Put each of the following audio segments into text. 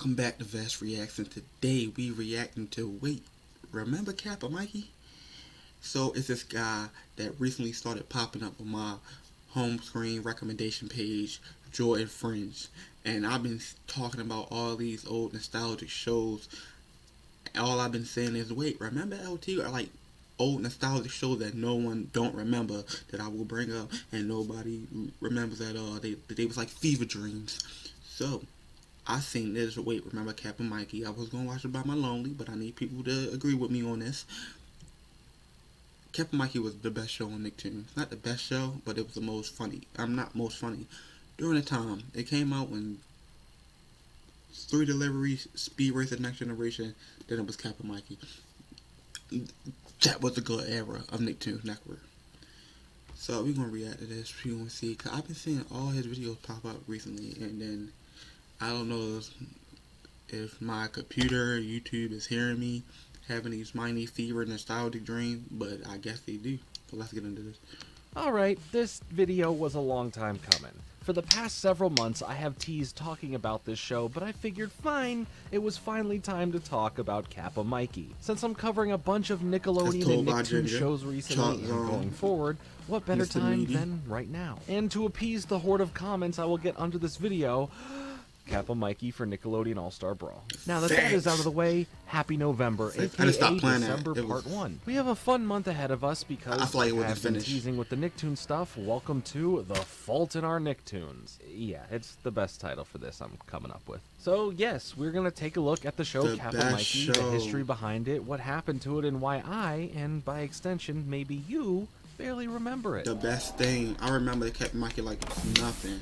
Welcome back to Vass Reacts, and today we reacting to, wait, remember Kappa Mikey? So it's this guy that recently started popping up on my home screen recommendation page, Joy and Fringe. And I've been talking about all these old nostalgic shows. All I've been saying is, wait, remember LT? Or like old nostalgic shows that no one don't remember that I will bring up and nobody remembers at all. They was like fever dreams. So I seen this. Wait, remember Kappa Mikey? I was gonna watch it by my lonely, but I need people to agree with me on this. Kappa Mikey was the best show on Nicktoons. Not the best show, but it was the most funny. I'm not most funny. During the time, it came out when 3 Deliveries, Speed Racer Next Generation, then it was Kappa Mikey. That was a good era of Nicktoons Network. So we're gonna react to this. We're gonna see, cause I've been seeing all his videos pop up recently, and then I don't know if my computer, YouTube is hearing me having these miney fever nostalgic dreams, but I guess they do. So let's get into this. Alright, this video was a long time coming. For the past several months, I have teased talking about this show, but I figured fine, it was finally time to talk about Kappa Mikey. Since I'm covering a bunch of Nickelodeon and Nicktoons shows recently and going forward, what better time than right now? And to appease the horde of comments I will get under this video, Kappa Mikey for Nickelodeon All-Star Brawl. Now that that is out of the way, happy November, aka December Part 1. We have a fun month ahead of us because I have been teasing with the Nicktoons stuff. Welcome to The Fault in Our Nicktoons. Yeah, it's the best title for this I'm coming up with. So yes, we're going to take a look at the show Kappa Mikey, the history behind it, what happened to it, and why I, and by extension maybe you, barely remember it. The best thing, I remember Kappa Mikey like nothing.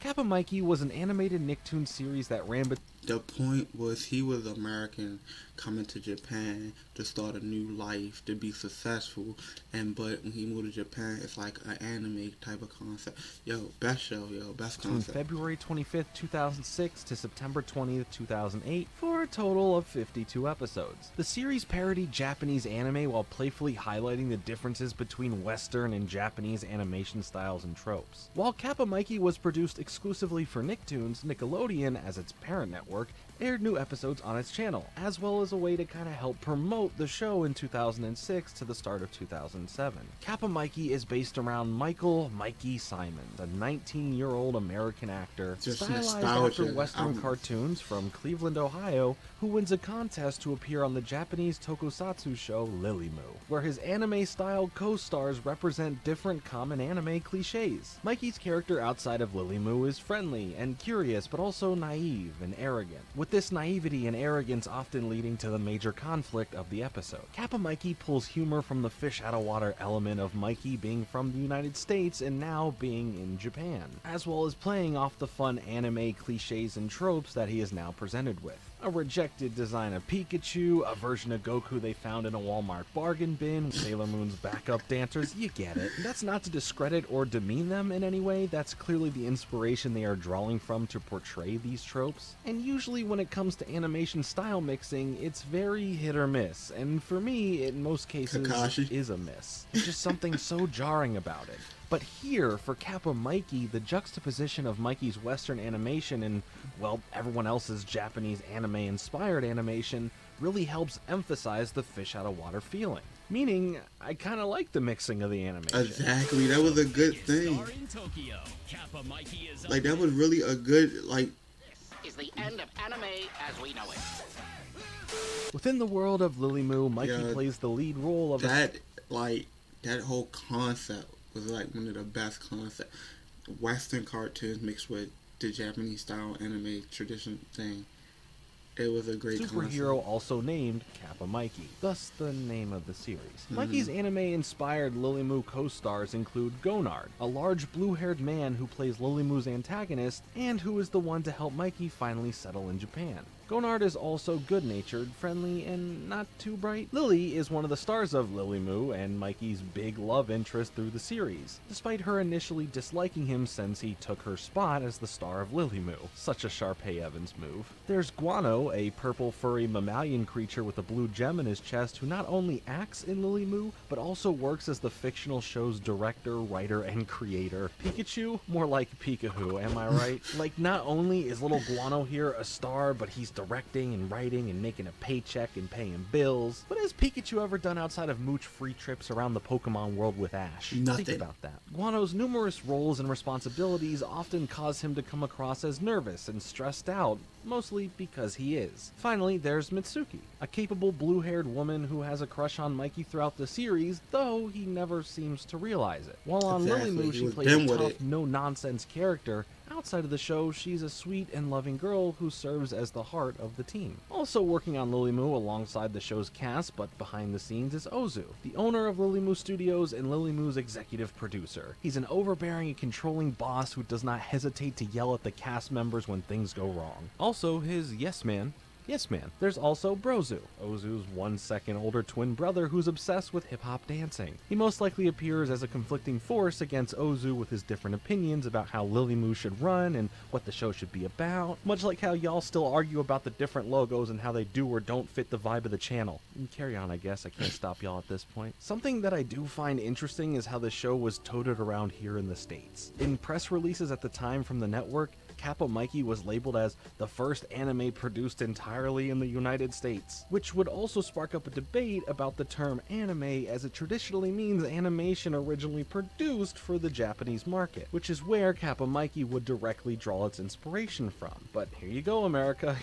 Kappa Mikey was an animated Nicktoons series that ran the point was he was American coming to Japan to start a new life, to be successful, but when he moved to Japan, it's like an anime type of concept. Yo, best show, yo, best concept. From February 25th, 2006 to September 20th, 2008, for a total of 52 episodes. The series parodied Japanese anime while playfully highlighting the differences between Western and Japanese animation styles and tropes. While Kappa Mikey was produced exclusively for Nicktoons, Nickelodeon, as its parent network, aired new episodes on its channel, as well as a way to kind of help promote the show in 2006 to the start of 2007. Kappa Mikey is based around Michael Mikey Simons, a 19-year-old American actor stylized after Western cartoons from Cleveland, Ohio, who wins a contest to appear on the Japanese tokusatsu show Lily Moo, where his anime-style co-stars represent different common anime cliches. Mikey's character outside of Lily Moo is friendly and curious, but also naive and arrogant, with this naivety and arrogance often leading to the major conflict of the episode. Kappa Mikey pulls humor from the fish out of water element of Mikey being from the United States and now being in Japan, as well as playing off the fun anime cliches and tropes that he is now presented with. A rejected design of Pikachu, a version of Goku they found in a Walmart bargain bin, Sailor Moon's backup dancers, you get it. That's not to discredit or demean them in any way, that's clearly the inspiration they are drawing from to portray these tropes. And usually when it comes to animation style mixing, it's very hit or miss, and for me, in most cases, is a miss. There's just something so jarring about it. But here, for Kappa Mikey, the juxtaposition of Mikey's Western animation and, well, everyone else's Japanese anime-inspired animation really helps emphasize the fish-out-of-water feeling. Meaning, I kind of like the mixing of the animation. Exactly, that was a good thing. Like, that was really a good, like... This is the end of anime as we know it. Within the world of Lily Moo, Mikey plays the lead role of that whole concept was like one of the best concepts. Western cartoons mixed with the Japanese style anime tradition thing. It was a great superhero concept. Also named Kappa Mikey, thus the name of the series. Mikey's anime-inspired Lily Moo co-stars include Gonard, a large blue-haired man who plays Lily Moo's antagonist and who is the one to help Mikey finally settle in Japan. Gonard is also good-natured, friendly, and not too bright. Lily is one of the stars of Lily Moo and Mikey's big love interest through the series, despite her initially disliking him since he took her spot as the star of Lily Moo. Such a Sharpay Evans move. There's Guano, a purple furry mammalian creature with a blue gem in his chest who not only acts in Lily Moo, but also works as the fictional show's director, writer, and creator. Pikachu? More like Pikachu, am I right? Like, not only is little Guano here a star, but he's directing and writing and making a paycheck and paying bills. What has Pikachu ever done outside of mooch free trips around the Pokemon world with Ash? Nothing. Think about that. Guano's numerous roles and responsibilities often cause him to come across as nervous and stressed out, mostly because he is. Finally, there's Mitsuki, a capable blue-haired woman who has a crush on Mikey throughout the series, though he never seems to realize it. While on Lily Moo, she plays a tough, no-nonsense character. Outside of the show, she's a sweet and loving girl who serves as the heart of the team. Also working on Lily Moo alongside the show's cast, but behind the scenes, is Ozu, the owner of Lily Moo Studios and Lily Moo's executive producer. He's an overbearing and controlling boss who does not hesitate to yell at the cast members when things go wrong. Also, his yes man. Yes, man. There's also Brozu, Ozu's 1 second older twin brother who's obsessed with hip-hop dancing. He most likely appears as a conflicting force against Ozu with his different opinions about how Lily Moo should run and what the show should be about, much like how y'all still argue about the different logos and how they do or don't fit the vibe of the channel. Carry on, I guess. I can't stop y'all at this point. Something that I do find interesting is how the show was toted around here in the States. In press releases at the time from the network, Kappa Mikey was labeled as the first anime produced entirely in the United States, which would also spark up a debate about the term anime, as it traditionally means animation originally produced for the Japanese market, which is where Kappa Mikey would directly draw its inspiration from. But here you go, America.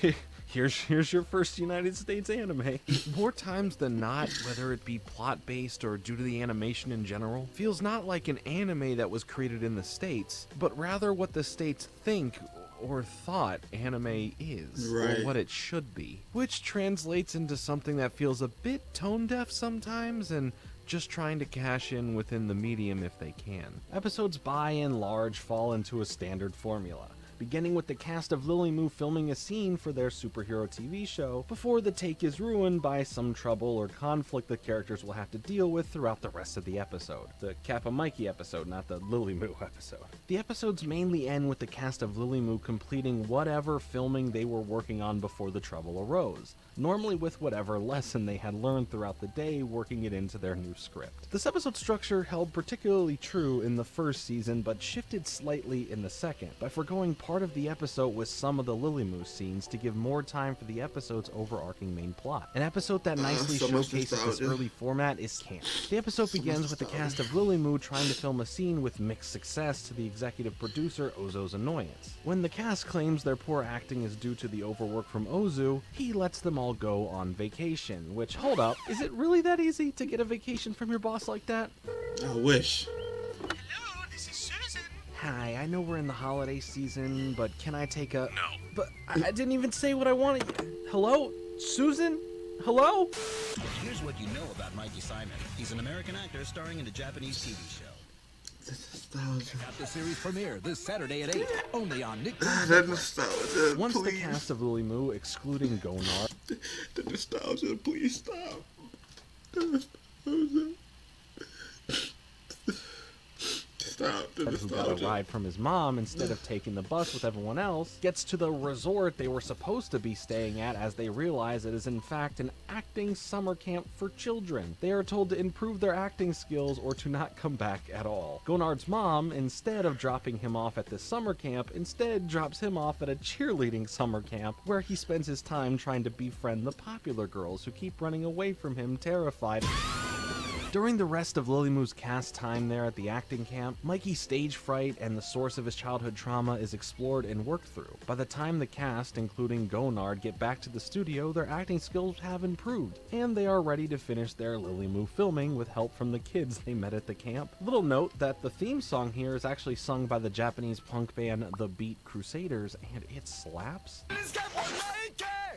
Here's your first United States anime. More times than not, whether it be plot-based or due to the animation in general, feels not like an anime that was created in the States, but rather what the States think or thought anime is, right, or what it should be, which translates into something that feels a bit tone-deaf sometimes and just trying to cash in within the medium if they can. Episodes by and large fall into a standard formula, beginning with the cast of Lily Moo filming a scene for their superhero TV show before the take is ruined by some trouble or conflict the characters will have to deal with throughout the rest of the episode. The Kappa Mikey episode, not the Lily Moo episode. The episodes mainly end with the cast of Lily Moo completing whatever filming they were working on before the trouble arose, normally with whatever lesson they had learned throughout the day, working it into their new script. This episode structure held particularly true in the first season, but shifted slightly in the second, by foregoing part of the episode with some of the Lily Moo scenes to give more time for the episode's overarching main plot. An episode that nicely showcases this early format is Camp. The episode begins with the cast of Lily Moo trying to film a scene with mixed success to the executive producer Ozo's annoyance. When the cast claims their poor acting is due to the overwork from Ozu, he lets them all go on vacation, which, hold up, is it really that easy to get a vacation from your boss like that? I wish. Hello, this is Susan. Hi, I know we're in the holiday season, but can I take a... No. But I didn't even say what I wanted. Hello? Susan? Hello? Here's what you know about Mikey Simon. He's an American actor starring in a Japanese TV show. Nostalgia. Got the series premiere this Saturday at 8, only on Nick. That nostalgia, Once please. the cast of Lily Moo, excluding Gonard, The nostalgia, please stop. The nostalgia. Stop. The who got a nostalgia. ride from his mom instead of taking the bus with everyone else, gets to the resort they were supposed to be staying at as they realize it is in fact an acting summer camp for children. They are told to improve their acting skills or to not come back at all. Gonard's mom, instead of dropping him off at this summer camp, instead drops him off at a cheerleading summer camp where he spends his time trying to befriend the popular girls who keep running away from him terrified. During the rest of Lily Moo's cast time there at the acting camp, Mikey's stage fright and the source of his childhood trauma is explored and worked through. By the time the cast, including Gonard, get back to the studio, their acting skills have improved, and they are ready to finish their Lily Moo filming with help from the kids they met at the camp. Little note that the theme song here is actually sung by the Japanese punk band The Beat Crusaders, and it slaps.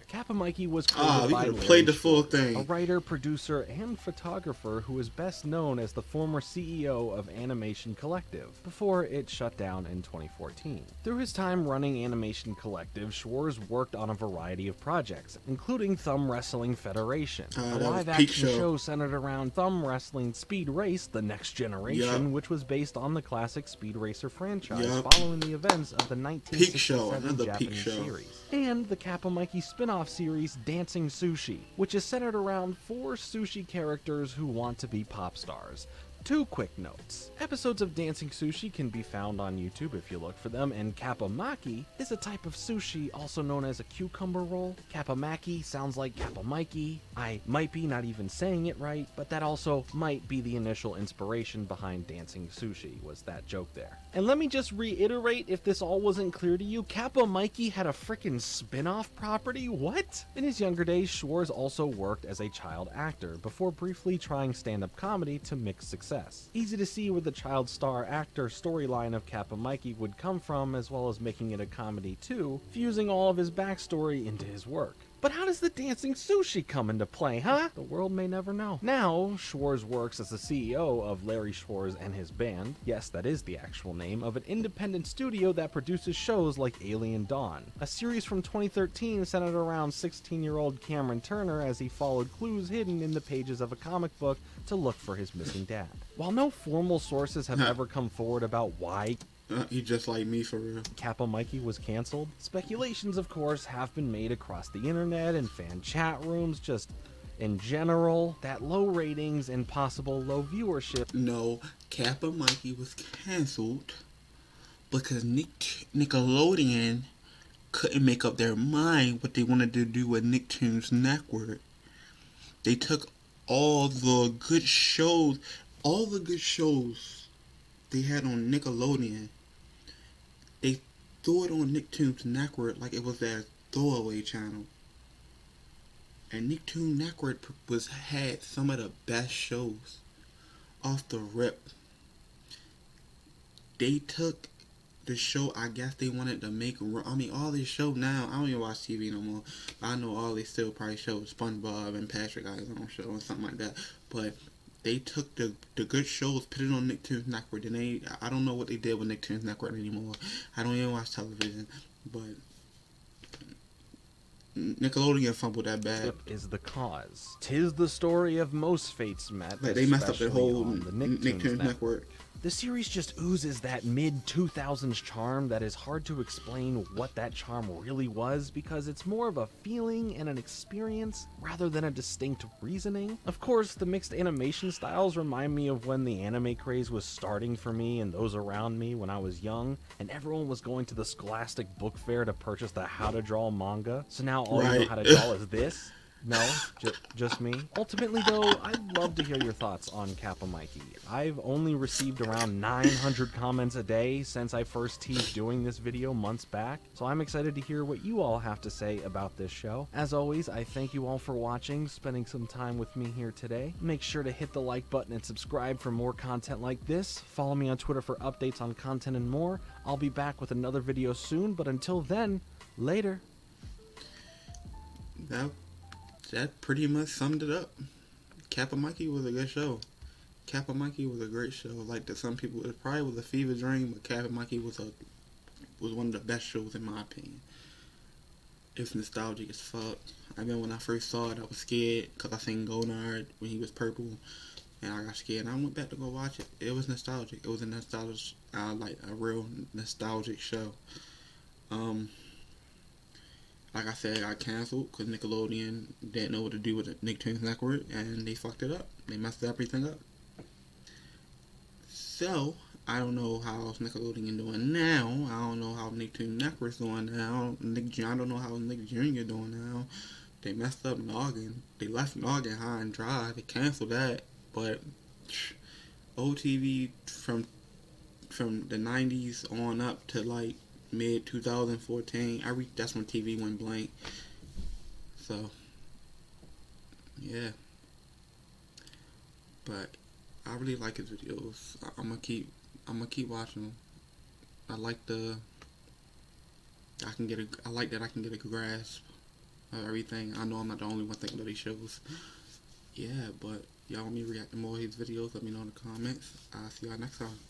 Kappa Mikey was created We by could have Larry played the full a thing. writer, producer, and photographer who has was best known as the former CEO of Animation Collective, before it shut down in 2014. Through his time running Animation Collective, Schwarz worked on a variety of projects, including Thumb Wrestling Federation, a live-action show centered around thumb wrestling Speed Race: The Next Generation, which was based on the classic Speed Racer franchise following the events of the 1967 Japanese series, and the Kappa Mikey spin-off series Dancing Sushi, which is centered around 4 sushi characters who want to be pop stars. 2 quick notes. Episodes of Dancing Sushi can be found on YouTube if you look for them, and Kappa Maki is a type of sushi also known as a cucumber roll. Kappa Maki sounds like Kappa Mikey. I might be not even saying it right, but that also might be the initial inspiration behind Dancing Sushi, was that joke there. And let me just reiterate, if this all wasn't clear to you, Kappa Mikey had a frickin' spin-off property? What? In his younger days, Schwarz also worked as a child actor, before briefly trying stand-up comedy to mixed success. Easy to see where the child star actor storyline of Kappa Mikey would come from, as well as making it a comedy too, fusing all of his backstory into his work. But how does the Dancing Sushi come into play, huh? The world may never know. Now, Schwarz works as the CEO of Larry Schwarz and his band, yes, that is the actual name, of an independent studio that produces shows like Alien Dawn, a series from 2013 centered around 16-year-old Cameron Turner as he followed clues hidden in the pages of a comic book to look for his missing dad. While no formal sources have ever come forward about why he just like me, for real. Kappa Mikey was canceled, speculations, of course, have been made across the internet and fan chat rooms, just in general, that low ratings and possible low viewership. No, Kappa Mikey was canceled because Nickelodeon couldn't make up their mind what they wanted to do with Nicktoons Network. They took all the good shows they had on Nickelodeon, they threw it on Nicktoons Network like it was their throwaway channel. And Nicktoons Network had some of the best shows off the rip. They took the show I guess they wanted to make. I mean, all these shows now, I don't even watch TV no more. I know all they still probably show SpongeBob and Patrick I's on show or something like that. But they took the good shows, put it on Nicktoons Network, and I don't know what they did with Nicktoons Network anymore. I don't even watch television, but Nickelodeon fumbled that bad. Is the cause. 'Tis the story of most fates met. Like they messed up their whole the Nicktoons Network. The series just oozes that mid-2000s charm that is hard to explain what that charm really was, because it's more of a feeling and an experience rather than a distinct reasoning. Of course, the mixed animation styles remind me of when the anime craze was starting for me and those around me when I was young, and everyone was going to the Scholastic Book Fair to purchase the How to Draw manga. So now all you know how to draw is this? No, just me. Ultimately, though, I'd love to hear your thoughts on Kappa Mikey. I've only received around 900 comments a day since I first teased doing this video months back, so I'm excited to hear what you all have to say about this show. As always, I thank you all for watching, spending some time with me here today. Make sure to hit the like button and subscribe for more content like this. Follow me on Twitter for updates on content and more. I'll be back with another video soon, but until then, later. That pretty much summed it up. Kappa Mikey was a good show. Kappa Mikey was a great show. Like to some people, it probably was a fever dream, but Kappa Mikey was one of the best shows in my opinion. It's nostalgic as fuck. I remember when I first saw it, I was scared because I seen Goldenard when he was purple, and I got scared. And I went back to go watch it. It was nostalgic. It was like a real nostalgic show. Like I said, it got canceled because Nickelodeon didn't know what to do with the Nicktoons Network, and they fucked it up. They messed everything up. So, I don't know how Nickelodeon doing now. I don't know how Nicktoons Network's doing now. I don't know how Nick Jr. doing now. They messed up Noggin. They left Noggin high and dry. They canceled that. But old TV from the 90s on up to like mid 2014, that's when TV went blank. So yeah, but I really like his videos. I'm gonna keep watching them. I like that I can get a grasp of everything. I know I'm not the only one thinking of these shows. yeah, but y'all want me to react to more of his videos, let me know in the comments. I'll see y'all next time.